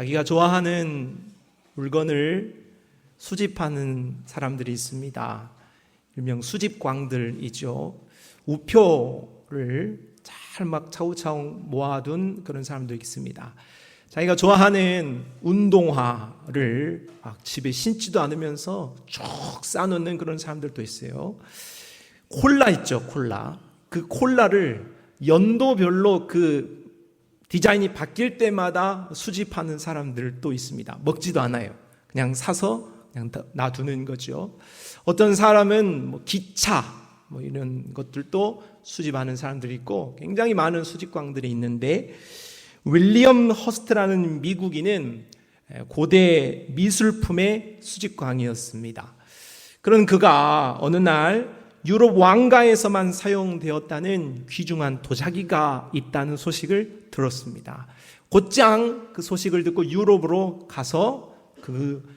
자기가 좋아하는 물건을 수집하는 사람들이 있습니다. 일명 수집광들이죠. 우표를 잘 막 차곡차곡 모아둔 그런 사람도 있습니다. 자기가 좋아하는 운동화를 막 집에 신지도 않으면서 쭉 쌓아놓는 그런 사람들도 있어요. 콜라 있죠, 콜라. 그 콜라를 연도별로 그 디자인이 바뀔 때마다 수집하는 사람들도 있습니다. 먹지도 않아요. 그냥 사서 그냥 놔두는 거죠. 어떤 사람은 뭐 기차 이런 것들도 수집하는 사람들이 있고 굉장히 많은 수집광들이 있는데, 윌리엄 허스트라는 미국인은 고대 미술품의 수집광이었습니다. 그런 그가 어느 날 유럽 왕가에서만 사용되었다는 귀중한 도자기가 있다는 소식을 들었습니다. 곧장 그 소식을 듣고 유럽으로 가서 그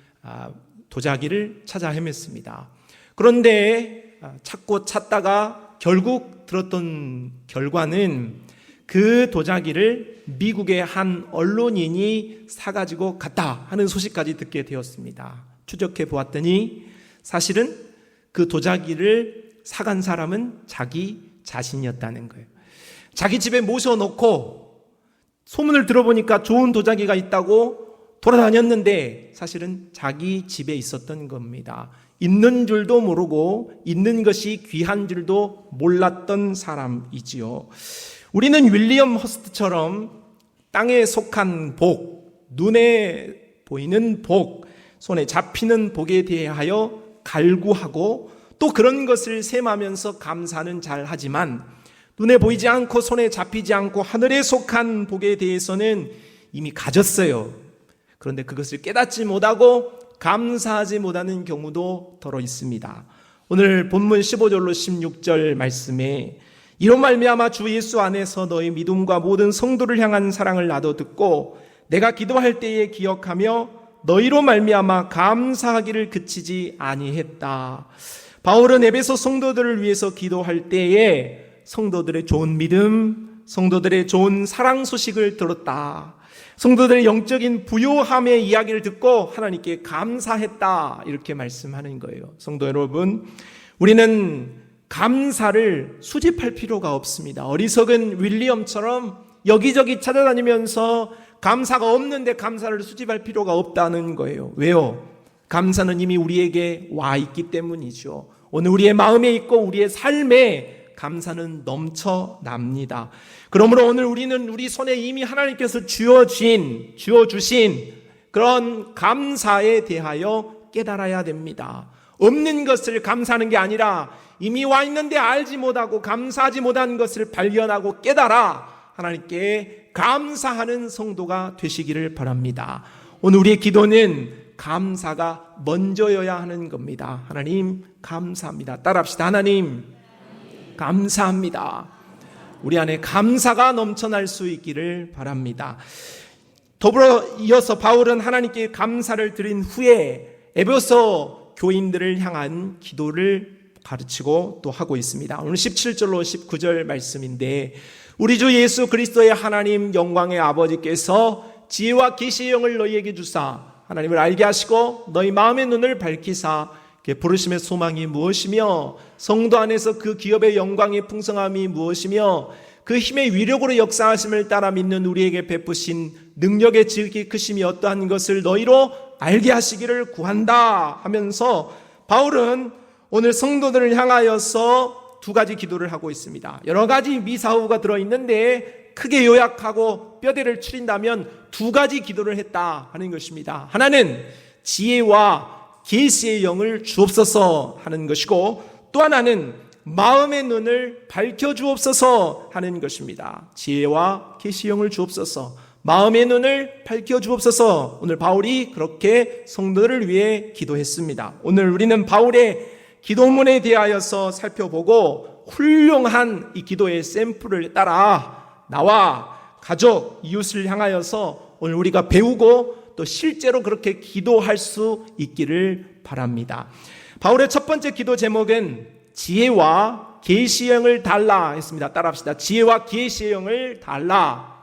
도자기를 찾아 헤맸습니다. 그런데 찾고 찾다가 결국 들었던 결과는 그 도자기를 미국의 한 언론인이 사가지고 갔다 하는 소식까지 듣게 되었습니다. 추적해 보았더니 사실은 그 도자기를 사간 사람은 자기 자신이었다는 거예요. 자기 집에 모셔놓고 소문을 들어보니까 좋은 도자기가 있다고 돌아다녔는데 사실은 자기 집에 있었던 겁니다. 있는 줄도 모르고 있는 것이 귀한 줄도 몰랐던 사람이지요. 우리는 윌리엄 허스트처럼 땅에 속한 복, 눈에 보이는 복, 손에 잡히는 복에 대하여 갈구하고 또 그런 것을 셈하면서 감사는 잘 하지만, 눈에 보이지 않고 손에 잡히지 않고 하늘에 속한 복에 대해서는 이미 가졌어요. 그런데 그것을 깨닫지 못하고 감사하지 못하는 경우도 더러 있습니다. 오늘 본문 15절로 16절 말씀에 이로 말미암아 주 예수 안에서 너희 믿음과 모든 성도를 향한 사랑을 나도 듣고 내가 기도할 때에 기억하며 너희로 말미암아 감사하기를 그치지 아니했다. 바울은 에베소 성도들을 위해서 기도할 때에 성도들의 좋은 믿음, 성도들의 좋은 사랑 소식을 들었다. 성도들의 영적인 부요함의 이야기를 듣고 하나님께 감사했다. 이렇게 말씀하는 거예요. 성도 여러분, 우리는 감사를 수집할 필요가 없습니다. 어리석은 윌리엄처럼 여기저기 찾아다니면서 감사가 없는데 감사를 수집할 필요가 없다는 거예요. 왜요? 감사는 이미 우리에게 와 있기 때문이죠. 오늘 우리의 마음에 있고 우리의 삶에 감사는 넘쳐납니다. 그러므로 오늘 우리는 우리 손에 이미 하나님께서 주어주신 그런 감사에 대하여 깨달아야 됩니다. 없는 것을 감사하는 게 아니라 이미 와 있는데 알지 못하고 감사하지 못한 것을 발견하고 깨달아 하나님께 감사하는 성도가 되시기를 바랍니다. 오늘 우리의 기도는 감사가 먼저여야 하는 겁니다. 하나님 감사합니다. 따라합시다. 하나님 감사합니다. 우리 안에 감사가 넘쳐날 수 있기를 바랍니다. 더불어 이어서 바울은 하나님께 감사를 드린 후에 에베소 교인들을 향한 기도를 가르치고 또 하고 있습니다. 오늘 17절로 19절 말씀인데, 우리 주 예수 그리스도의 하나님 영광의 아버지께서 지혜와 계시의 영을 너희에게 주사 하나님을 알게 하시고 너희 마음의 눈을 밝히사 부르심의 소망이 무엇이며 성도 안에서 그 기업의 영광의 풍성함이 무엇이며 그 힘의 위력으로 역사하심을 따라 믿는 우리에게 베푸신 능력의 지극히 크심이 어떠한 것을 너희로 알게 하시기를 구한다 하면서 바울은 오늘 성도들을 향하여서 두 가지 기도를 하고 있습니다. 여러 가지 미사후가 들어있는데 크게 요약하고 뼈대를 추린다면 두 가지 기도를 했다 하는 것입니다. 하나는 지혜와 계시의 영을 주옵소서 하는 것이고, 또 하나는 마음의 눈을 밝혀주옵소서 하는 것입니다. 지혜와 계시의 영을 주옵소서, 마음의 눈을 밝혀주옵소서. 오늘 바울이 그렇게 성도들을 위해 기도했습니다. 오늘 우리는 바울의 기도문에 대하여서 살펴보고 훌륭한 이 기도의 샘플을 따라 나와 가족, 이웃을 향하여서 오늘 우리가 배우고 또 실제로 그렇게 기도할 수 있기를 바랍니다. 바울의 첫 번째 기도 제목은 지혜와 계시의 영을 달라 했습니다. 따라합시다. 지혜와 계시의 영을 달라.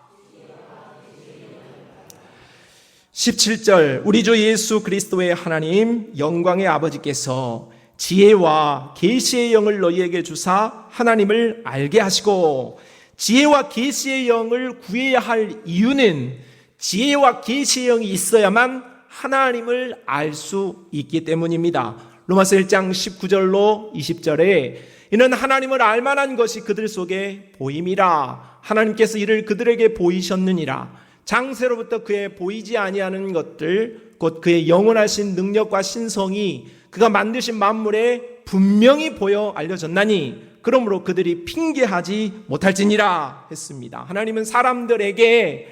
17절 우리 주 예수 그리스도의 하나님 영광의 아버지께서 지혜와 계시의 영을 너희에게 주사 하나님을 알게 하시고, 지혜와 계시의 영을 구해야 할 이유는 지혜와 계시의 영이 있어야만 하나님을 알 수 있기 때문입니다. 로마서 1장 19절로 20절에 이는 하나님을 알만한 것이 그들 속에 보임이라. 하나님께서 이를 그들에게 보이셨느니라. 장세로부터 그의 보이지 아니하는 것들 곧 그의 영원하신 능력과 신성이 그가 만드신 만물에 분명히 보여 알려졌나니 그러므로 그들이 핑계하지 못할지니라 했습니다. 하나님은 사람들에게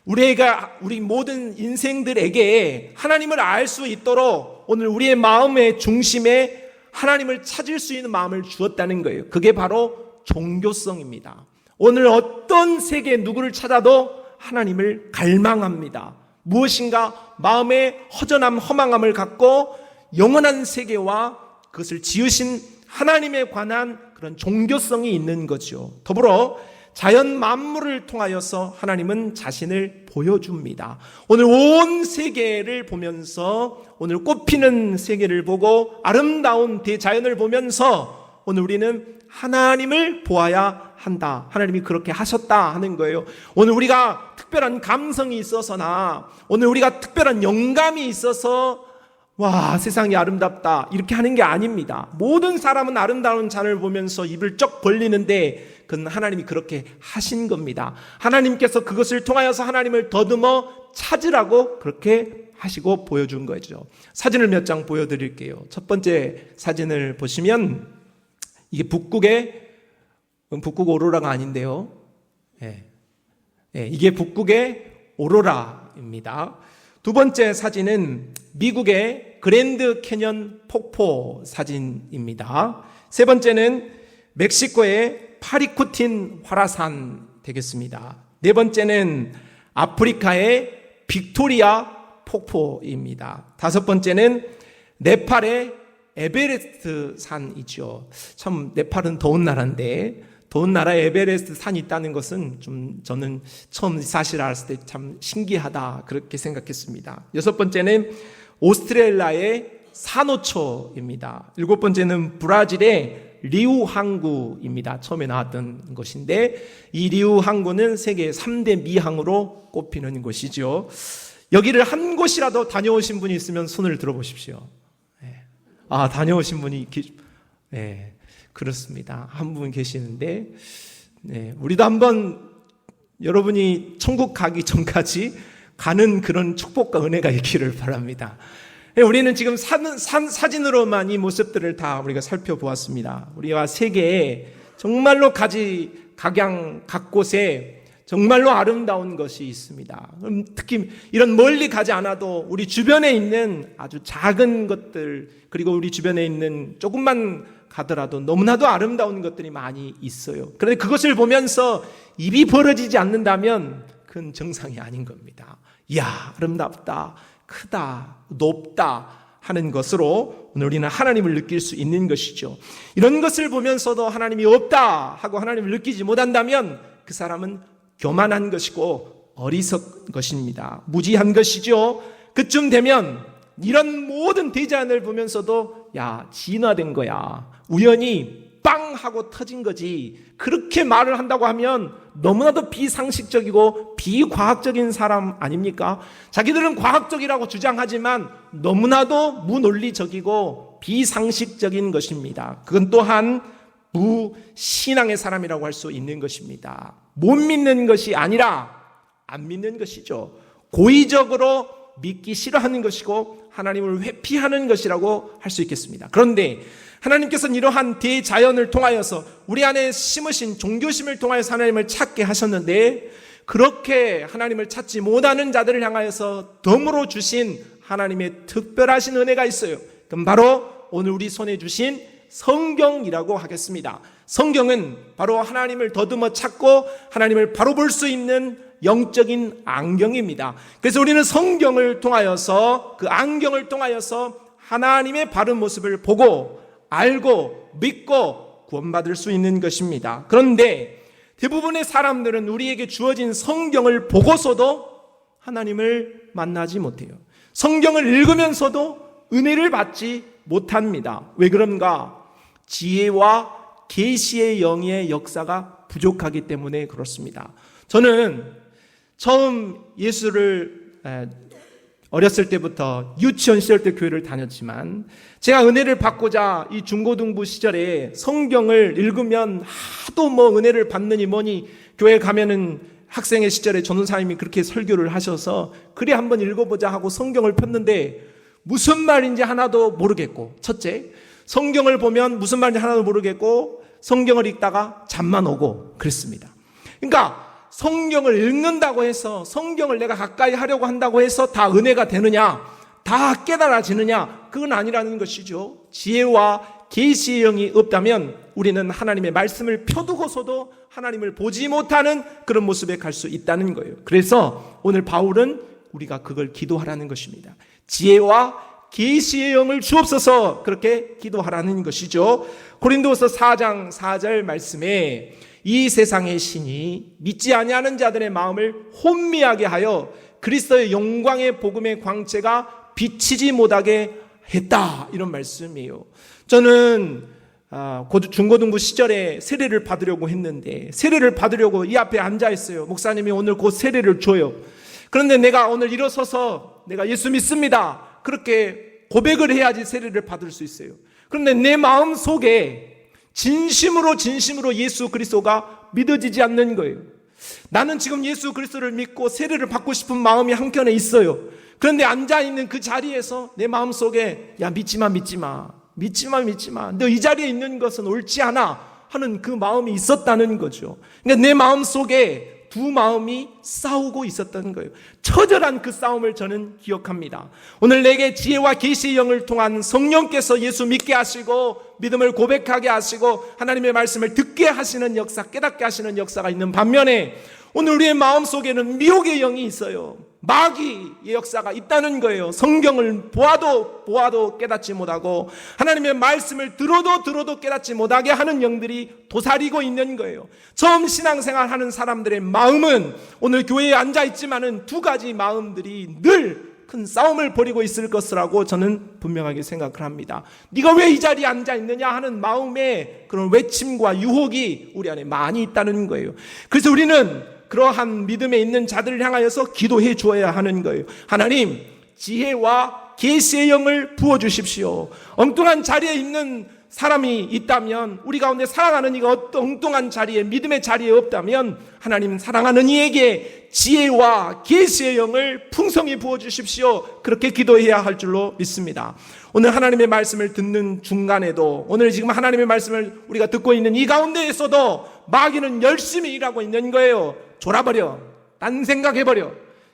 우리 모든 인생들에게 하나님을 알 수 있도록 오늘 우리의 마음의 중심에 하나님을 찾을 수 있는 마음을 주었다는 거예요. 그게 바로 종교성입니다. 오늘 어떤 세계 누구를 찾아도 하나님을 갈망합니다. 무엇인가 마음에 허전함, 허망함을 갖고 영원한 세계와 그것을 지으신 하나님에 관한 그런 종교성이 있는 거죠. 더불어 자연 만물을 통하여서 하나님은 자신을 보여줍니다. 오늘 온 세계를 보면서, 오늘 꽃피는 세계를 보고 아름다운 대자연을 보면서 오늘 우리는 하나님을 보아야 한다. 하나님이 그렇게 하셨다 하는 거예요. 오늘 우리가 특별한 감성이 있어서나 오늘 우리가 특별한 영감이 있어서 와, 세상이 아름답다 이렇게 하는 게 아닙니다. 모든 사람은 아름다운 잔을 보면서 입을 쩍 벌리는데 그건 하나님이 그렇게 하신 겁니다. 하나님께서 그것을 통하여서 하나님을 더듬어 찾으라고 그렇게 하시고 보여준 거죠. 사진을 몇 장 보여드릴게요. 첫 번째 사진을 보시면 이게 북극 오로라가 아닌데요. 이게 북극의 오로라입니다. 두 번째 사진은 미국의 그랜드 캐년 폭포 사진입니다. 세 번째는 멕시코의 파리쿠틴 활화산 되겠습니다. 네 번째는 아프리카의 빅토리아 폭포입니다. 다섯 번째는 네팔의 에베레스트 산이죠. 참 네팔은 더운 나라인데 더운 나라에 에베레스트 산이 있다는 것은 좀 저는 처음 사실 알았을 때 참 신기하다 그렇게 생각했습니다. 여섯 번째는 오스트레일리아의 산호초입니다. 일곱 번째는 브라질의 리우 항구입니다. 처음에 나왔던 것인데 이 리우 항구는 세계 3대 미항으로 꼽히는 곳이죠. 여기를 한 곳이라도 다녀오신 분이 있으면 손을 들어보십시오. 다녀오신 분이 그렇습니다. 한 분 계시는데 우리도 한번 여러분이 천국 가기 전까지 가는 그런 축복과 은혜가 있기를 바랍니다. 우리는 지금 사진으로만 이 모습들을 다 우리가 살펴보았습니다. 우리가 세계에 정말로 각 곳에 정말로 아름다운 것이 있습니다. 특히 이런 멀리 가지 않아도 우리 주변에 있는 아주 작은 것들, 그리고 우리 주변에 있는 조금만 가더라도 너무나도 아름다운 것들이 많이 있어요. 그런데 그것을 보면서 입이 벌어지지 않는다면 그건 정상이 아닌 겁니다. 이야, 아름답다, 크다, 높다 하는 것으로 오늘 우리는 하나님을 느낄 수 있는 것이죠. 이런 것을 보면서도 하나님이 없다 하고 하나님을 느끼지 못한다면 그 사람은 교만한 것이고 어리석은 것입니다. 무지한 것이죠. 그쯤 되면 이런 모든 대자연을 보면서도 진화된 거야, 우연히 빵 하고 터진 거지, 그렇게 말을 한다고 하면 너무나도 비상식적이고 비과학적인 사람 아닙니까? 자기들은 과학적이라고 주장하지만 너무나도 무논리적이고 비상식적인 것입니다. 그건 또한 무신앙의 사람이라고 할 수 있는 것입니다. 못 믿는 것이 아니라 안 믿는 것이죠. 고의적으로 믿기 싫어하는 것이고 하나님을 회피하는 것이라고 할 수 있겠습니다. 그런데 하나님께서는 이러한 대자연을 통하여서 우리 안에 심으신 종교심을 통하여서 하나님을 찾게 하셨는데, 그렇게 하나님을 찾지 못하는 자들을 향하여서 덤으로 주신 하나님의 특별하신 은혜가 있어요. 그럼 바로 오늘 우리 손에 주신 성경이라고 하겠습니다. 성경은 바로 하나님을 더듬어 찾고 하나님을 바로 볼 수 있는 영적인 안경입니다. 그래서 우리는 성경을 통하여서, 그 안경을 통하여서 하나님의 바른 모습을 보고 알고 믿고 구원받을 수 있는 것입니다. 그런데 대부분의 사람들은 우리에게 주어진 성경을 보고서도 하나님을 만나지 못해요. 성경을 읽으면서도 은혜를 받지 못합니다. 왜 그런가? 지혜와 계시의 영의 역사가 부족하기 때문에 그렇습니다. 저는 처음 예수를 어렸을 때부터 유치원 시절 때 교회를 다녔지만 제가 은혜를 받고자 이 중고등부 시절에 성경을 읽으면 하도 은혜를 받느니 뭐니 교회 가면은 학생의 시절에 전도사님이 그렇게 설교를 하셔서 그래 한번 읽어보자 하고 성경을 폈는데 무슨 말인지 하나도 모르겠고, 첫째, 성경을 보면 무슨 말인지 하나도 모르겠고 성경을 읽다가 잠만 오고 그랬습니다. 그러니까 성경을 읽는다고 해서, 성경을 내가 가까이 하려고 한다고 해서 다 은혜가 되느냐, 다 깨달아지느냐, 그건 아니라는 것이죠. 지혜와 계시의 영이 없다면 우리는 하나님의 말씀을 펴두고서도 하나님을 보지 못하는 그런 모습에 갈 수 있다는 거예요. 그래서 오늘 바울은 우리가 그걸 기도하라는 것입니다. 지혜와 계시의 영을 주옵소서, 그렇게 기도하라는 것이죠. 고린도서 4장 4절 말씀에 이 세상의 신이 믿지 아니하는 자들의 마음을 혼미하게 하여 그리스도의 영광의 복음의 광채가 비치지 못하게 했다, 이런 말씀이에요. 저는 중고등부 시절에 세례를 받으려고 했는데, 세례를 받으려고 이 앞에 앉아 있어요. 목사님이 오늘 곧 세례를 줘요. 그런데 내가 오늘 일어서서 내가 예수 믿습니다, 그렇게 고백을 해야지 세례를 받을 수 있어요. 그런데 내 마음 속에 진심으로 예수 그리스도가 믿어지지 않는 거예요. 나는 지금 예수 그리스도를 믿고 세례를 받고 싶은 마음이 한켠에 있어요. 그런데 앉아있는 그 자리에서 내 마음 속에 야, 믿지 마. 너 이 자리에 있는 것은 옳지 않아 하는 그 마음이 있었다는 거죠. 그러니까 내 마음 속에 두 마음이 싸우고 있었던 거예요. 처절한 그 싸움을 저는 기억합니다. 오늘 내게 지혜와 계시의 영을 통한 성령께서 예수 믿게 하시고 믿음을 고백하게 하시고 하나님의 말씀을 듣게 하시는 역사, 깨닫게 하시는 역사가 있는 반면에 오늘 우리의 마음 속에는 미혹의 영이 있어요. 마귀의 역사가 있다는 거예요. 성경을 보아도 깨닫지 못하고 하나님의 말씀을 들어도 깨닫지 못하게 하는 영들이 도사리고 있는 거예요. 처음 신앙생활 하는 사람들의 마음은 오늘 교회에 앉아있지만은 두 가지 마음들이 늘 큰 싸움을 벌이고 있을 것이라고 저는 분명하게 생각을 합니다. 네가 왜 이 자리에 앉아있느냐 하는 마음의 그런 외침과 유혹이 우리 안에 많이 있다는 거예요. 그래서 우리는 그러한 믿음에 있는 자들을 향하여서 기도해 주어야 하는 거예요. 하나님, 지혜와 계시의 영을 부어주십시오. 엉뚱한 자리에 있는 사람이 있다면, 우리 가운데 사랑하는 이가 어떤 엉뚱한 자리에, 믿음의 자리에 없다면 하나님, 사랑하는 이에게 지혜와 계시의 영을 풍성히 부어주십시오. 그렇게 기도해야 할 줄로 믿습니다. 오늘 하나님의 말씀을 듣는 중간에도, 오늘 지금 하나님의 말씀을 우리가 듣고 있는 이 가운데에서도 마귀는 열심히 일하고 있는 거예요. 졸아버려, 딴 생각해버려,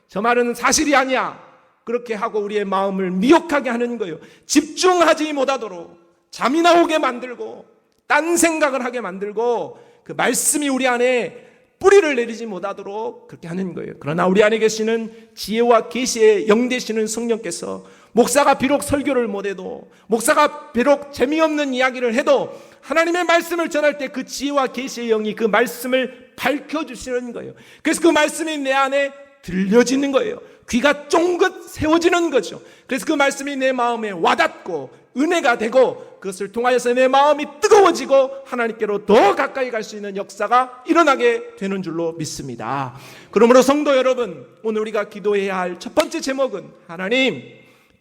저 말은 사실이 아니야, 그렇게 하고 우리의 마음을 미혹하게 하는 거예요. 집중하지 못하도록 잠이 나오게 만들고 딴 생각을 하게 만들고 그 말씀이 우리 안에 뿌리를 내리지 못하도록 그렇게 하는 거예요. 그러나 우리 안에 계시는 지혜와 계시의 영 되시는 성령께서 목사가 비록 설교를 못해도, 목사가 비록 재미없는 이야기를 해도 하나님의 말씀을 전할 때 그 지혜와 계시의 영이 그 말씀을 밝혀주시는 거예요. 그래서 그 말씀이 내 안에 들려지는 거예요. 귀가 쫑긋 세워지는 거죠. 그래서 그 말씀이 내 마음에 와닿고 은혜가 되고 그것을 통하여서 내 마음이 뜨거워지고 하나님께로 더 가까이 갈 수 있는 역사가 일어나게 되는 줄로 믿습니다. 그러므로 성도 여러분, 오늘 우리가 기도해야 할 첫 번째 제목은 하나님,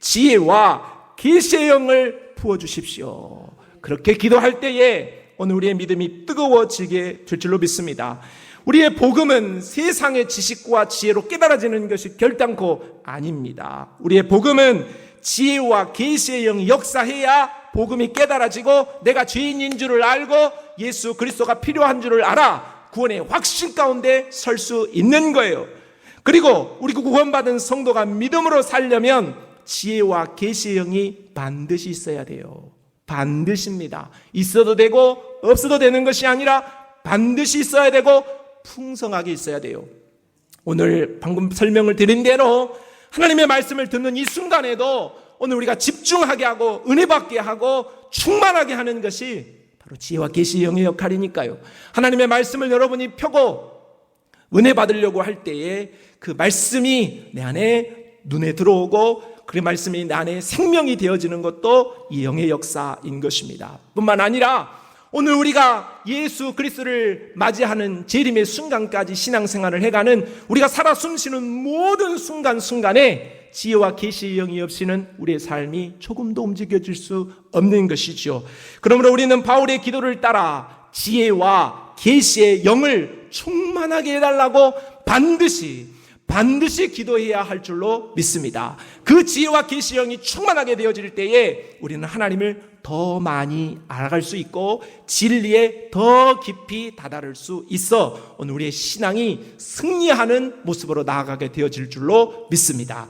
지혜와 계시의 영을 부어주십시오. 그렇게 기도할 때에 오늘 우리의 믿음이 뜨거워지게 될 줄로 믿습니다. 우리의 복음은 세상의 지식과 지혜로 깨달아지는 것이 결단코 아닙니다. 우리의 복음은 지혜와 계시의 영이 역사해야 복음이 깨달아지고 내가 죄인인 줄을 알고 예수 그리스도가 필요한 줄을 알아 구원의 확신 가운데 설 수 있는 거예요. 그리고 우리 구원받은 성도가 믿음으로 살려면 지혜와 계시의 영이 반드시 있어야 돼요. 반드시입니다. 있어도 되고 없어도 되는 것이 아니라 반드시 있어야 되고 풍성하게 있어야 돼요. 오늘 방금 설명을 드린 대로 하나님의 말씀을 듣는 이 순간에도 오늘 우리가 집중하게 하고 은혜 받게 하고 충만하게 하는 것이 바로 지혜와 계시의 영의 역할이니까요. 하나님의 말씀을 여러분이 펴고 은혜 받으려고 할 때에 그 말씀이 내 안에 눈에 들어오고 그 말씀이 내 안에 생명이 되어지는 것도 이 영의 역사인 것입니다. 뿐만 아니라 오늘 우리가 예수 그리스도를 맞이하는 재림의 순간까지 신앙생활을 해가는 우리가 살아 숨쉬는 모든 순간순간에 지혜와 계시의 영이 없이는 우리의 삶이 조금도 움직여질 수 없는 것이죠. 그러므로 우리는 바울의 기도를 따라 지혜와 계시의 영을 충만하게 해달라고 반드시 기도해야 할 줄로 믿습니다. 그 지혜와 계시의 영이 충만하게 되어질 때에 우리는 하나님을 더 많이 알아갈 수 있고 진리에 더 깊이 다다를 수 있어 오늘 우리의 신앙이 승리하는 모습으로 나아가게 되어질 줄로 믿습니다.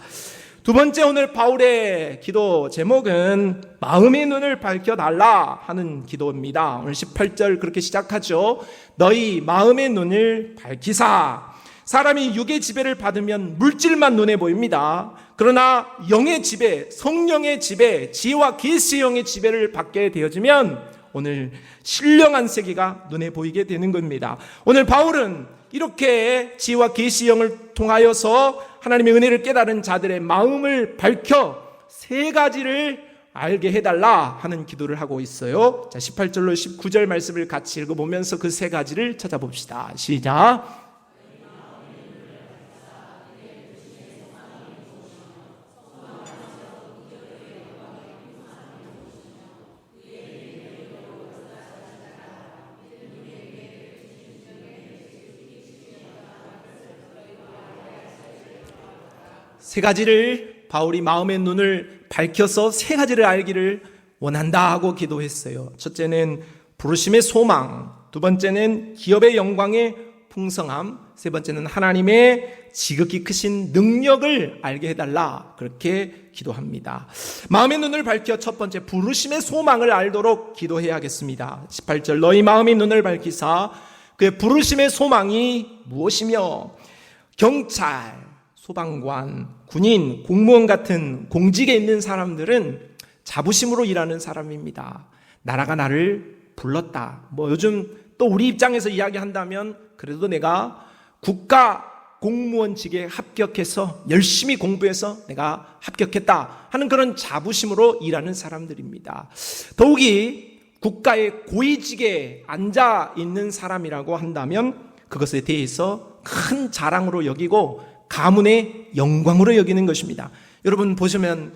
두 번째, 오늘 바울의 기도 제목은 마음의 눈을 밝혀달라 하는 기도입니다. 오늘 18절 그렇게 시작하죠. 너희 마음의 눈을 밝히사. 사람이 육의 지배를 받으면 물질만 눈에 보입니다. 그러나 영의 지배, 성령의 지배, 지혜와 계시의 영의 지배를 받게 되어지면 오늘 신령한 세계가 눈에 보이게 되는 겁니다. 오늘 바울은 이렇게 지혜와 계시의 영을 통하여서 하나님의 은혜를 깨달은 자들의 마음을 밝혀 세 가지를 알게 해달라 하는 기도를 하고 있어요. 자, 18절로 19절 말씀을 같이 읽어보면서 그 세 가지를 찾아봅시다. 시작. 세 가지를 바울이 마음의 눈을 밝혀서 세 가지를 알기를 원한다 하고 기도했어요. 첫째는 부르심의 소망, 두 번째는 기업의 영광의 풍성함, 세 번째는 하나님의 지극히 크신 능력을 알게 해달라 그렇게 기도합니다. 마음의 눈을 밝혀 첫 번째 부르심의 소망을 알도록 기도해야겠습니다. 18절 너희 마음의 눈을 밝히사 그의 부르심의 소망이 무엇이며 경찰, 소방관, 군인, 공무원 같은 공직에 있는 사람들은 자부심으로 일하는 사람입니다. 나라가 나를 불렀다. 요즘 또 우리 입장에서 이야기한다면 그래도 내가 국가 공무원직에 합격해서 열심히 공부해서 내가 합격했다 하는 그런 자부심으로 일하는 사람들입니다. 더욱이 국가의 고위직에 앉아 있는 사람이라고 한다면 그것에 대해서 큰 자랑으로 여기고 가문의 영광으로 여기는 것입니다. 여러분 보시면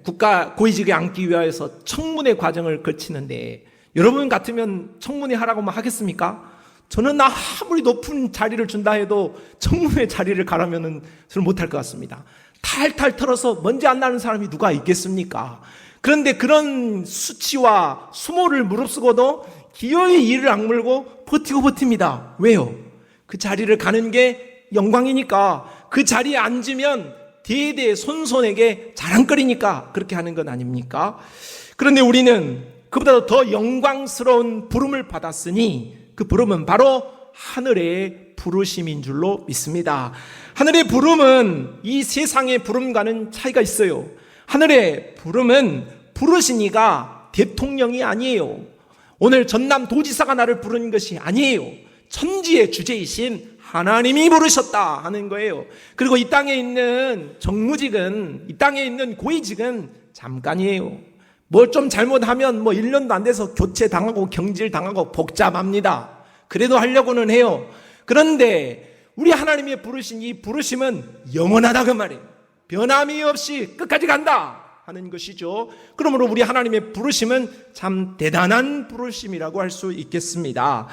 국가 고위직에 앉기 위해서 청문회 과정을 거치는데 여러분 같으면 청문회 하라고 하겠습니까? 저는 아무리 높은 자리를 준다 해도 청문회 자리를 가라면은 저는 못할 것 같습니다. 탈탈 털어서 먼지 안 나는 사람이 누가 있겠습니까? 그런데 그런 수치와 수모를 무릅쓰고도 기어이 이를 악물고 버팁니다. 왜요? 그 자리를 가는 게 영광이니까, 그 자리에 앉으면 대대 손손에게 자랑거리니까 그렇게 하는 건 아닙니까? 그런데 우리는 그보다 더 영광스러운 부름을 받았으니 그 부름은 바로 하늘의 부르심인 줄로 믿습니다. 하늘의 부름은 이 세상의 부름과는 차이가 있어요. 하늘의 부름은 부르시니가 대통령이 아니에요. 오늘 전남도지사가 나를 부른 것이 아니에요. 천지의 주제이신 하나님이 부르셨다 하는 거예요. 그리고 이 땅에 있는 정무직은, 이 땅에 있는 고위직은 잠깐이에요. 뭘 좀 잘못하면 1년도 안 돼서 교체당하고 경질당하고 복잡합니다. 그래도 하려고는 해요. 그런데 우리 하나님의 부르신 이 부르심은 영원하다 그 말이에요. 변함이 없이 끝까지 간다 하는 것이죠. 그러므로 우리 하나님의 부르심은 참 대단한 부르심이라고 할 수 있겠습니다.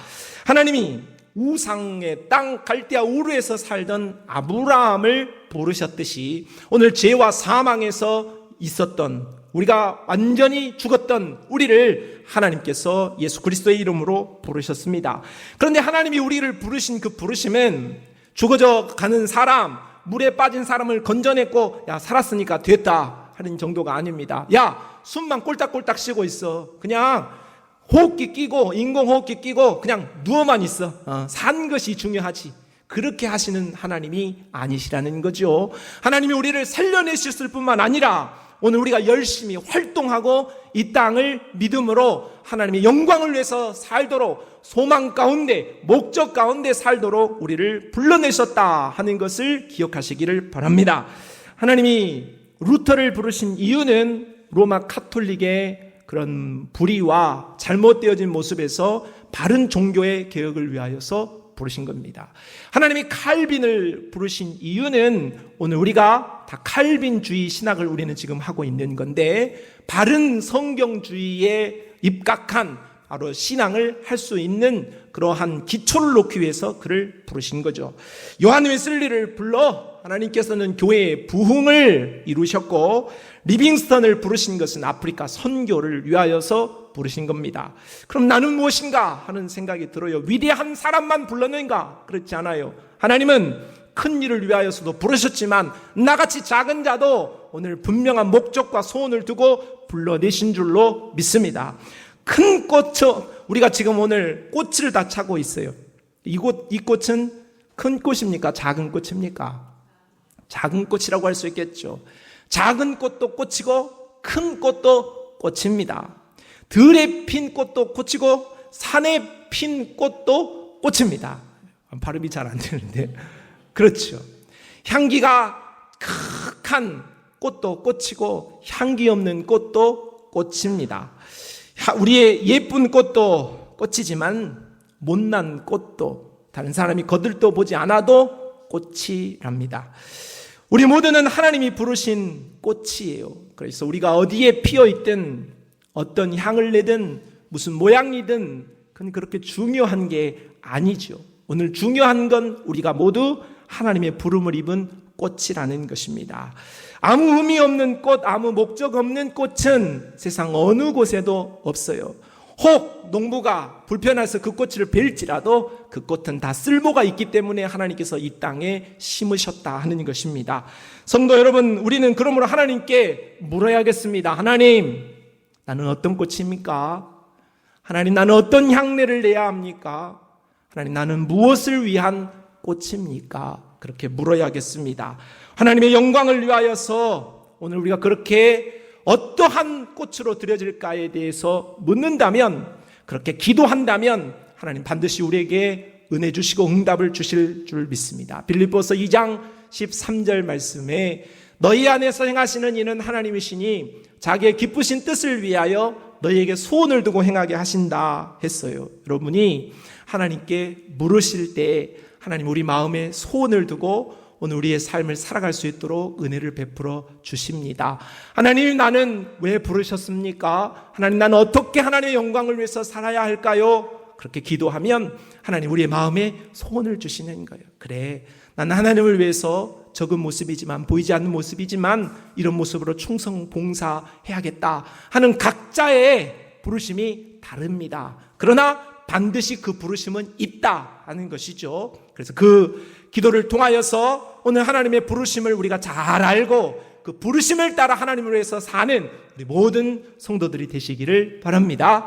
하나님이 우상의 땅 갈대아 우르에서 살던 아브라함을 부르셨듯이 오늘 죄와 사망에서 있었던, 우리가 완전히 죽었던 우리를 하나님께서 예수 그리스도의 이름으로 부르셨습니다. 그런데 하나님이 우리를 부르신 그 부르심은 죽어져 가는 사람, 물에 빠진 사람을 건져냈고 야 살았으니까 됐다 하는 정도가 아닙니다. 야 숨만 꼴딱꼴딱 쉬고 있어, 그냥 호흡기 끼고 인공호흡기 끼고 그냥 누워만 있어, 산 것이 중요하지, 그렇게 하시는 하나님이 아니시라는 거죠. 하나님이 우리를 살려내셨을 뿐만 아니라 오늘 우리가 열심히 활동하고 이 땅을 믿음으로 하나님의 영광을 위해서 살도록, 소망 가운데, 목적 가운데 살도록 우리를 불러내셨다 하는 것을 기억하시기를 바랍니다. 하나님이 루터를 부르신 이유는 로마 카톨릭의 그런 불의와 잘못되어진 모습에서 바른 종교의 개혁을 위하여서 부르신 겁니다. 하나님이 칼빈을 부르신 이유는 오늘 우리가 다 칼빈주의 신학을 우리는 지금 하고 있는 건데, 바른 성경주의에 입각한 바로 신앙을 할 수 있는 그러한 기초를 놓기 위해서 그를 부르신 거죠. 요한 웨슬리를 불러 하나님께서는 교회의 부흥을 이루셨고, 리빙스턴을 부르신 것은 아프리카 선교를 위하여서 부르신 겁니다. 그럼 나는 무엇인가 하는 생각이 들어요. 위대한 사람만 불렀는가? 그렇지 않아요. 하나님은 큰 일을 위하여서도 부르셨지만 나같이 작은 자도 오늘 분명한 목적과 소원을 두고 불러내신 줄로 믿습니다. 큰 꽃, 우리가 지금 오늘 꽃을 다 차고 있어요. 이 꽃은 큰 꽃입니까? 작은 꽃입니까? 작은 꽃이라고 할 수 있겠죠. 작은 꽃도 꽃이고 큰 꽃도 꽃입니다. 들에 핀 꽃도 꽃이고 산에 핀 꽃도 꽃입니다. 발음이 잘 안 되는데 그렇죠. 향기가 크한 꽃도 꽃이고 향기 없는 꽃도 꽃입니다. 우리의 예쁜 꽃도 꽃이지만 못난 꽃도 다른 사람이 거들떠 보지 않아도 꽃이랍니다. 우리 모두는 하나님이 부르신 꽃이에요. 그래서 우리가 어디에 피어있든 어떤 향을 내든 무슨 모양이든 그건 그렇게 중요한 게 아니죠. 오늘 중요한 건 우리가 모두 하나님의 부름을 입은 꽃이라는 것입니다. 아무 의미 없는 꽃, 아무 목적 없는 꽃은 세상 어느 곳에도 없어요. 혹 농부가 불편해서 그 꽃을 벨지라도 그 꽃은 다 쓸모가 있기 때문에 하나님께서 이 땅에 심으셨다 하는 것입니다. 성도 여러분, 우리는 그러므로 하나님께 물어야겠습니다. 하나님, 나는 어떤 꽃입니까? 하나님, 나는 어떤 향내를 내야 합니까? 하나님, 나는 무엇을 위한 꽃입니까? 그렇게 물어야겠습니다. 하나님의 영광을 위하여서 오늘 우리가 그렇게 어떠한 꽃으로 드려질까에 대해서 묻는다면, 그렇게 기도한다면 하나님 반드시 우리에게 은혜 주시고 응답을 주실 줄 믿습니다. 빌립보서 2장 13절 말씀에 너희 안에서 행하시는 이는 하나님이시니 자기의 기쁘신 뜻을 위하여 너희에게 소원을 두고 행하게 하신다 했어요. 여러분이 하나님께 물으실 때 하나님 우리 마음에 소원을 두고 오늘 우리의 삶을 살아갈 수 있도록 은혜를 베풀어 주십니다. 하나님, 나는 왜 부르셨습니까? 하나님, 나는 어떻게 하나님의 영광을 위해서 살아야 할까요? 그렇게 기도하면 하나님 우리의 마음에 소원을 주시는 거예요. 그래, 나는 하나님을 위해서 적은 모습이지만, 보이지 않는 모습이지만 이런 모습으로 충성 봉사해야겠다 하는 각자의 부르심이 다릅니다. 그러나 반드시 그 부르심은 있다 하는 것이죠. 그래서 그 기도를 통하여서 오늘 하나님의 부르심을 우리가 잘 알고 그 부르심을 따라 하나님을 위해서 사는 우리 모든 성도들이 되시기를 바랍니다.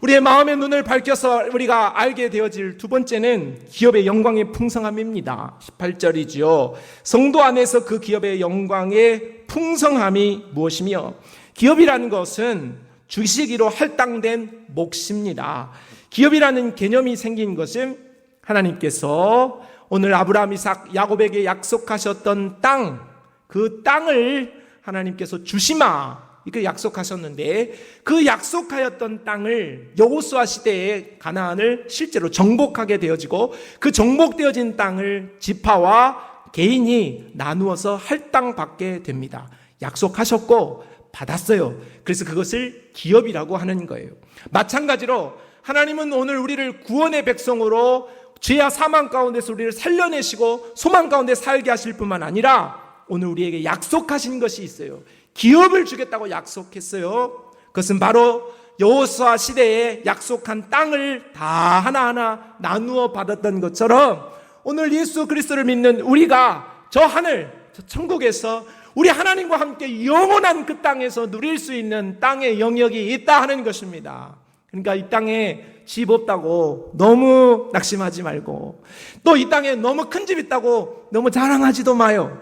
우리의 마음의 눈을 밝혀서 우리가 알게 되어질 두 번째는 기업의 영광의 풍성함입니다. 18절이지요. 성도 안에서 그 기업의 영광의 풍성함이 무엇이며, 기업이라는 것은 주시기로 할당된 몫입니다. 기업이라는 개념이 생긴 것은 하나님께서 오늘 아브라함, 이삭, 야곱에게 약속하셨던 땅, 그 땅을 하나님께서 주시마 이렇게 약속하셨는데, 그 약속하였던 땅을 여호수아 시대에 가나안을 실제로 정복하게 되어지고, 그 정복되어진 땅을 지파와 개인이 나누어서 할당받게 됩니다. 약속하셨고 받았어요. 그래서 그것을 기업이라고 하는 거예요. 마찬가지로 하나님은 오늘 우리를 구원의 백성으로 죄와 사망 가운데서 우리를 살려내시고 소망 가운데 살게 하실 뿐만 아니라 오늘 우리에게 약속하신 것이 있어요. 기업을 주겠다고 약속했어요. 그것은 바로 여호수아 시대에 약속한 땅을 다 하나하나 나누어 받았던 것처럼 오늘 예수 그리스도를 믿는 우리가 저 하늘, 저 천국에서 우리 하나님과 함께 영원한 그 땅에서 누릴 수 있는 땅의 영역이 있다 하는 것입니다. 그러니까 이 땅에 집 없다고 너무 낙심하지 말고, 또 이 땅에 너무 큰 집 있다고 너무 자랑하지도 마요.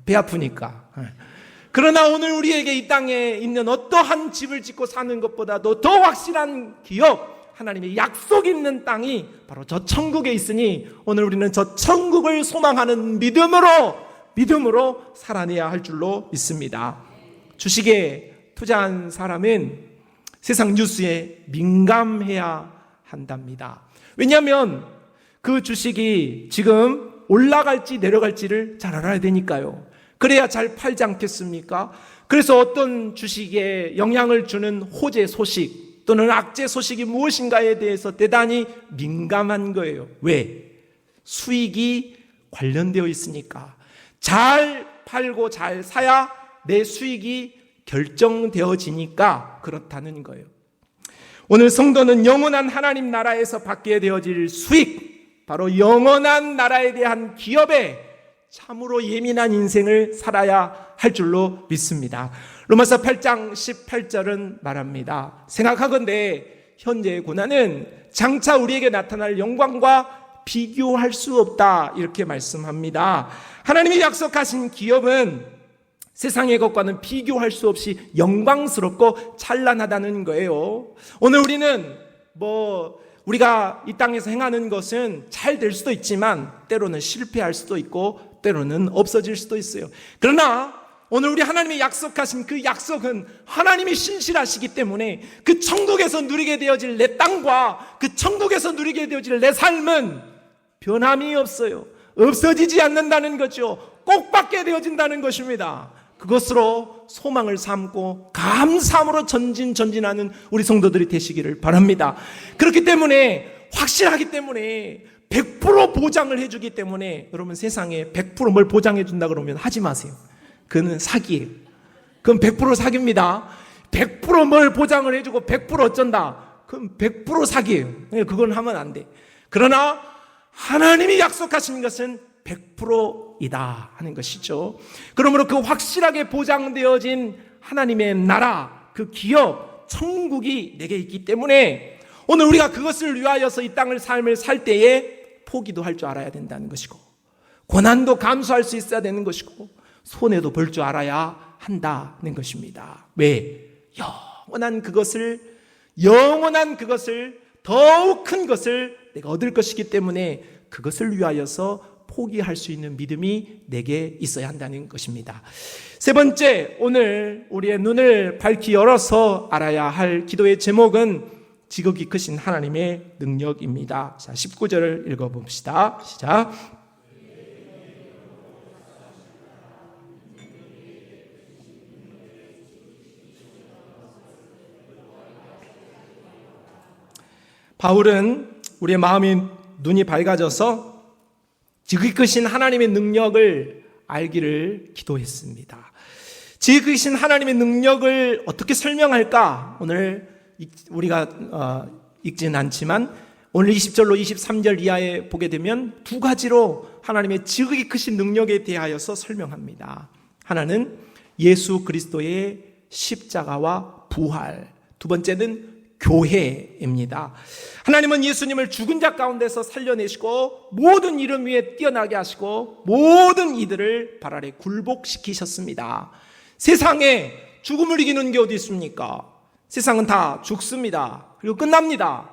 배 아프니까. 그러나 오늘 우리에게 이 땅에 있는 어떠한 집을 짓고 사는 것보다도 더 확실한 기업, 하나님의 약속 있는 땅이 바로 저 천국에 있으니 오늘 우리는 저 천국을 소망하는 믿음으로 살아내야 할 줄로 믿습니다. 주식에 투자한 사람은 세상 뉴스에 민감해야 한답니다. 왜냐하면 그 주식이 지금 올라갈지 내려갈지를 잘 알아야 되니까요. 그래야 잘 팔지 않겠습니까? 그래서 어떤 주식에 영향을 주는 호재 소식 또는 악재 소식이 무엇인가에 대해서 대단히 민감한 거예요. 왜? 수익이 관련되어 있으니까. 잘 팔고 잘 사야 내 수익이 결정되어지니까 그렇다는 거예요. 오늘 성도는 영원한 하나님 나라에서 받게 되어질 수익, 바로 영원한 나라에 대한 기업에 참으로 예민한 인생을 살아야 할 줄로 믿습니다. 로마서 8장 18절은 말합니다. 생각하건대 현재의 고난은 장차 우리에게 나타날 영광과 비교할 수 없다, 이렇게 말씀합니다. 하나님이 약속하신 기업은 세상의 것과는 비교할 수 없이 영광스럽고 찬란하다는 거예요. 오늘 우리는 우리가 이 땅에서 행하는 것은 잘 될 수도 있지만 때로는 실패할 수도 있고 때로는 없어질 수도 있어요. 그러나 오늘 우리 하나님이 약속하신 그 약속은 하나님이 신실하시기 때문에 그 천국에서 누리게 되어질 내 땅과 그 천국에서 누리게 되어질 내 삶은 변함이 없어요. 없어지지 않는다는 거죠. 꼭 받게 되어진다는 것입니다. 그것으로 소망을 삼고 감사함으로 전진하는 우리 성도들이 되시기를 바랍니다. 그렇기 때문에 확실하기 때문에 100% 보장을 해주기 때문에 여러분 세상에 100% 뭘 보장해 준다 그러면 하지 마세요. 그건 사기예요. 그건 100% 사기입니다. 100% 뭘 보장을 해주고 100% 어쩐다. 그건 100% 사기예요. 그건 하면 안 돼. 그러나 하나님이 약속하신 것은 100%이다 하는 것이죠. 그러므로 그 확실하게 보장되어진 하나님의 나라, 그 기업, 천국이 내게 있기 때문에 오늘 우리가 그것을 위하여서 이 땅을 삶을 살 때에 포기도 할 줄 알아야 된다는 것이고 고난도 감수할 수 있어야 되는 것이고 손해도 볼 줄 알아야 한다는 것입니다. 왜? 영원한 그것을 더욱 큰 것을 내가 얻을 것이기 때문에 그것을 위하여서 포기할 수 있는 믿음이 내게 있어야 한다는 것입니다. 세 번째, 오늘 우리의 눈을 밝히 열어서 알아야 할 기도의 제목은 지극히 크신 하나님의 능력입니다. 자, 19절을 읽어봅시다. 시작. 바울은 우리의 마음이 눈이 밝아져서 지극히 크신 하나님의 능력을 알기를 기도했습니다. 지극히 크신 하나님의 능력을 어떻게 설명할까? 오늘 우리가 읽지는 않지만 오늘 20절로 23절 이하에 보게 되면 두 가지로 하나님의 지극히 크신 능력에 대하여서 설명합니다. 하나는 예수 그리스도의 십자가와 부활, 두 번째는 교회입니다. 하나님은 예수님을 죽은 자 가운데서 살려내시고 모든 이름 위에 뛰어나게 하시고 모든 이들을 발 아래 굴복시키셨습니다. 세상에 죽음을 이기는 게 어디 있습니까? 세상은 다 죽습니다. 그리고 끝납니다.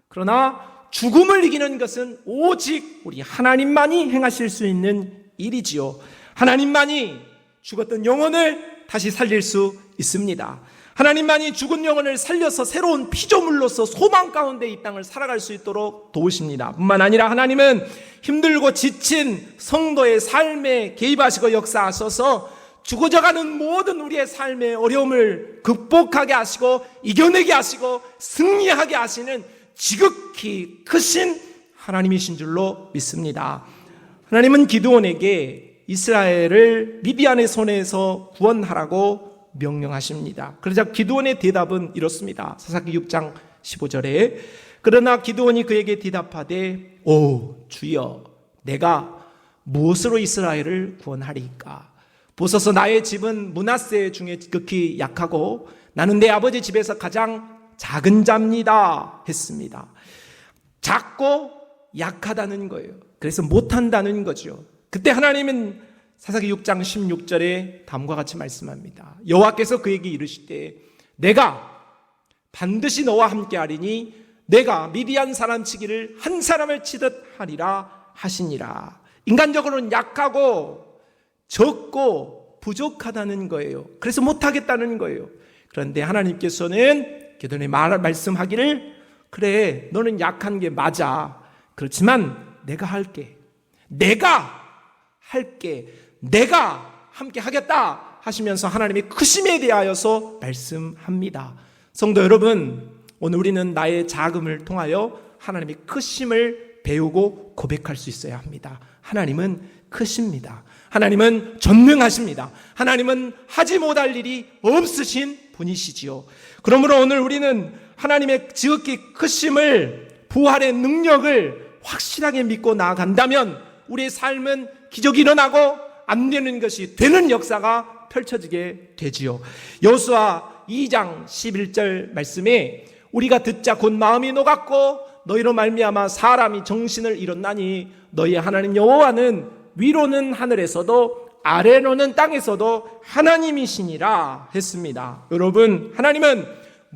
그러나 죽음을 이기는 것은 오직 우리 하나님만이 행하실 수 있는 일이지요. 하나님만이 죽었던 영혼을 다시 살릴 수 있습니다. 하나님만이 죽은 영혼을 살려서 새로운 피조물로서 소망 가운데 이 땅을 살아갈 수 있도록 도우십니다. 뿐만 아니라 하나님은 힘들고 지친 성도의 삶에 개입하시고 역사하셔서 죽어져가는 모든 우리의 삶의 어려움을 극복하게 하시고 이겨내게 하시고 승리하게 하시는 지극히 크신 하나님이신 줄로 믿습니다. 하나님은 기드온에게 이스라엘을 미디안의 손에서 구원하라고 명령하십니다. 그러자 기드온의 대답은 이렇습니다. 사사기 6장 15절에 그러나 기드온이 그에게 대답하되 오 주여 내가 무엇으로 이스라엘을 구원하리까? 보소서 나의 집은 므낫세 중에 극히 약하고 나는 내 아버지 집에서 가장 작은 자입니다 했습니다. 작고 약하다는 거예요. 그래서 못한다는 거죠. 그때 하나님은 사사기 6장 16절에 다음과 같이 말씀합니다. 여호와께서 그에게 이르시되 내가 반드시 너와 함께하리니 내가 미디안 사람 치기를 한 사람을 치듯 하리라 하시니라. 인간적으로는 약하고 적고 부족하다는 거예요. 그래서 못하겠다는 거예요. 그런데 하나님께서는 기도에 말씀하기를 그래 너는 약한 게 맞아. 그렇지만 내가 할게. 내가 함께 하겠다 하시면서 하나님의 크심에 대하여서 말씀합니다. 성도 여러분, 오늘 우리는 나의 작음을 통하여 하나님의 크심을 배우고 고백할 수 있어야 합니다. 하나님은 크십니다. 하나님은 전능하십니다. 하나님은 하지 못할 일이 없으신 분이시지요. 그러므로 오늘 우리는 하나님의 지극히 크심을, 부활의 능력을 확실하게 믿고 나아간다면 우리의 삶은 기적이 일어나고 안 되는 것이 되는 역사가 펼쳐지게 되지요. 여호수아 2장 11절 말씀에 우리가 듣자 곧 마음이 녹았고 너희로 말미암아 사람이 정신을 잃었나니 너희 하나님 여호와는 위로는 하늘에서도 아래로는 땅에서도 하나님이시니라 했습니다. 여러분, 하나님은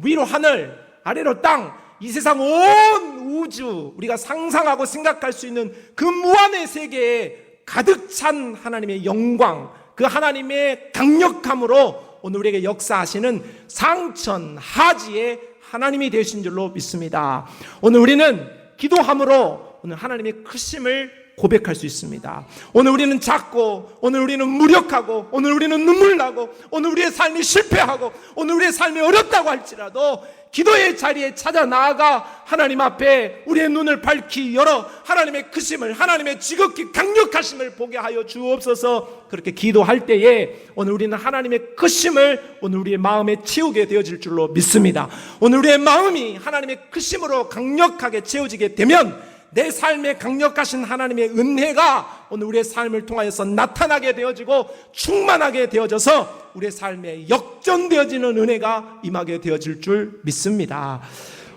위로 하늘, 아래로 땅, 이 세상 온 우주, 우리가 상상하고 생각할 수 있는 그 무한의 세계에 가득 찬 하나님의 영광, 그 하나님의 강력함으로 오늘 우리에게 역사하시는 상천하지의 하나님이 되신 줄로 믿습니다. 오늘 우리는 기도함으로 오늘 하나님의 크심을 고백할 수 있습니다. 오늘 우리는 작고, 오늘 우리는 무력하고, 오늘 우리는 눈물 나고, 오늘 우리의 삶이 실패하고, 오늘 우리의 삶이 어렵다고 할지라도 기도의 자리에 찾아 나아가 하나님 앞에 우리의 눈을 밝히 열어 하나님의 크심을, 하나님의 지극히 강력하심을 보게 하여 주옵소서. 그렇게 기도할 때에 오늘 우리는 하나님의 크심을 오늘 우리의 마음에 채우게 되어질 줄로 믿습니다. 오늘 우리의 마음이 하나님의 크심으로 강력하게 채워지게 되면 내 삶에 강력하신 하나님의 은혜가 오늘 우리의 삶을 통하여서 나타나게 되어지고 충만하게 되어져서 우리의 삶에 역전되어지는 은혜가 임하게 되어질 줄 믿습니다.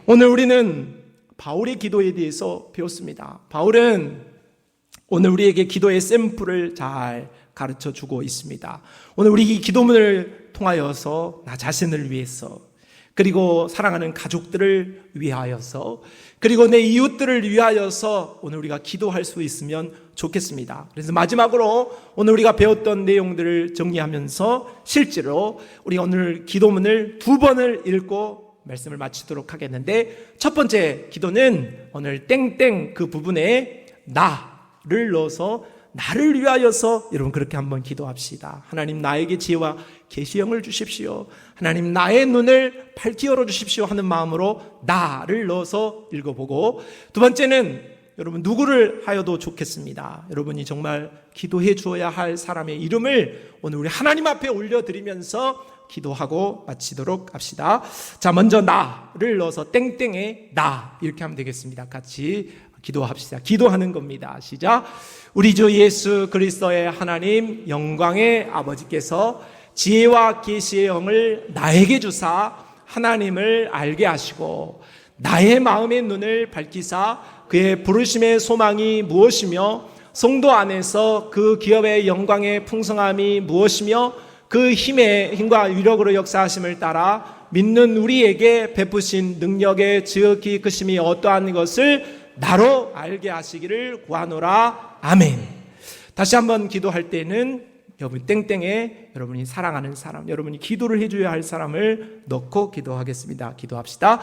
오늘 우리는 바울의 기도에 대해서 배웠습니다. 바울은 오늘 우리에게 기도의 샘플을 잘 가르쳐 주고 있습니다. 오늘 우리 이 기도문을 통하여서 나 자신을 위해서, 그리고 사랑하는 가족들을 위하여서, 그리고 내 이웃들을 위하여서 오늘 우리가 기도할 수 있으면 좋겠습니다. 그래서 마지막으로 오늘 우리가 배웠던 내용들을 정리하면서 실제로 우리 오늘 기도문을 2번을 읽고 말씀을 마치도록 하겠는데, 첫 번째 기도는 오늘 땡땡 그 부분에 나를 넣어서 나를 위하여서 여러분 그렇게 한번 기도합시다. 하나님 나에게 지혜와 계시형을 주십시오. 하나님 나의 눈을 밝히 열어주십시오 하는 마음으로 나를 넣어서 읽어보고, 두 번째는 여러분 누구를 하여도 좋겠습니다. 여러분이 정말 기도해 주어야 할 사람의 이름을 오늘 우리 하나님 앞에 올려드리면서 기도하고 마치도록 합시다. 자, 먼저 나를 넣어서 땡땡에 나 이렇게 하면 되겠습니다. 같이 기도합시다. 기도하는 겁니다. 시작. 우리 주 예수 그리스도의 하나님 영광의 아버지께서 지혜와 계시의 영을 나에게 주사 하나님을 알게 하시고 나의 마음의 눈을 밝히사 그의 부르심의 소망이 무엇이며 성도 안에서 그 기업의 영광의 풍성함이 무엇이며 그 힘과 위력으로 역사하심을 따라 믿는 우리에게 베푸신 능력의 지극히 크심이 어떠한 것을 나로 알게 하시기를 구하노라. 아멘. 다시 한번 기도할 때는 여러분 땡땡에 여러분이 사랑하는 사람, 여러분이 기도를 해줘야 할 사람을 넣고 기도하겠습니다. 기도합시다.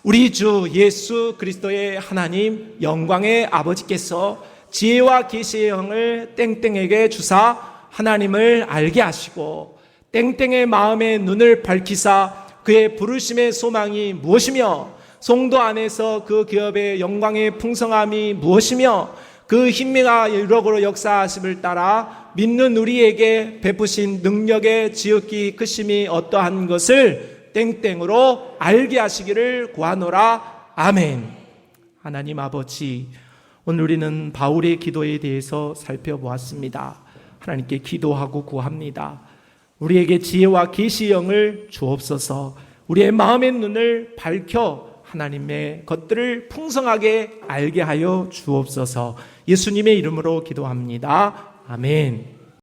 우리 주 예수 그리스도의 하나님 영광의 아버지께서 지혜와 계시의 영을 땡땡에게 주사 하나님을 알게 하시고 땡땡의 마음의 눈을 밝히사 그의 부르심의 소망이 무엇이며 성도 안에서 그 기업의 영광의 풍성함이 무엇이며 그 힘과 유력으로 역사하심을 따라 믿는 우리에게 베푸신 능력의 지극히 크심이 어떠한 것을 땡땡으로 알게 하시기를 구하노라. 아멘. 하나님 아버지, 오늘 우리는 바울의 기도에 대해서 살펴보았습니다. 하나님께 기도하고 구합니다. 우리에게 지혜와 계시의 영을 주옵소서. 우리의 마음의 눈을 밝혀 하나님의 것들을 풍성하게 알게 하여 주옵소서. 예수님의 이름으로 기도합니다. 아멘.